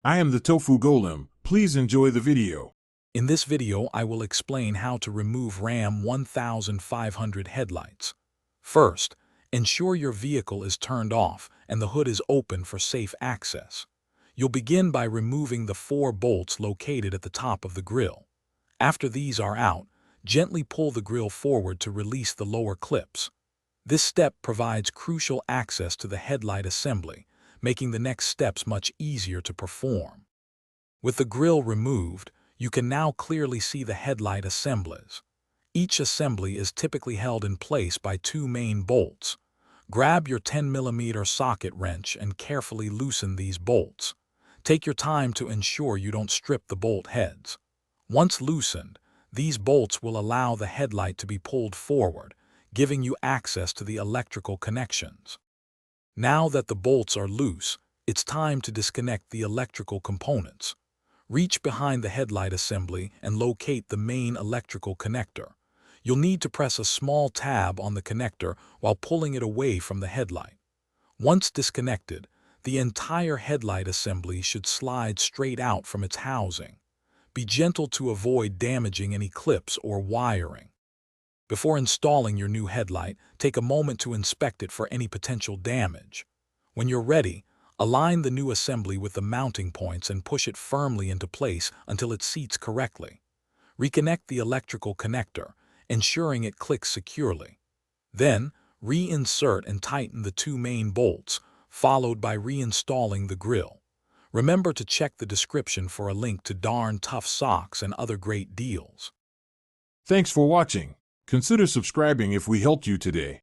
I am the Tofu Golem. Please enjoy the video. In this video, I will explain how to remove Ram 1500 headlights. First, ensure your vehicle is turned off and the hood is open for safe access. You'll begin by removing the 4 bolts located at the top of the grille. After these are out, gently pull the grille forward to release the lower clips. This step provides crucial access to the headlight assembly, making the next steps much easier to perform. With the grille removed, you can now clearly see the headlight assemblies. Each assembly is typically held in place by 2 main bolts. Grab your 10mm socket wrench and carefully loosen these bolts. Take your time to ensure you don't strip the bolt heads. Once loosened, these bolts will allow the headlight to be pulled forward, giving you access to the electrical connections. Now that the bolts are loose, it's time to disconnect the electrical components. Reach behind the headlight assembly and locate the main electrical connector. You'll need to press a small tab on the connector while pulling it away from the headlight. Once disconnected, the entire headlight assembly should slide straight out from its housing. Be gentle to avoid damaging any clips or wiring. Before installing your new headlight, take a moment to inspect it for any potential damage. When you're ready, align the new assembly with the mounting points and push it firmly into place until it seats correctly. Reconnect the electrical connector, ensuring it clicks securely. Then, reinsert and tighten the 2 main bolts, followed by reinstalling the grille. Remember to check the description for a link to Darn Tough socks and other great deals. Thanks for watching. Consider subscribing if we helped you today.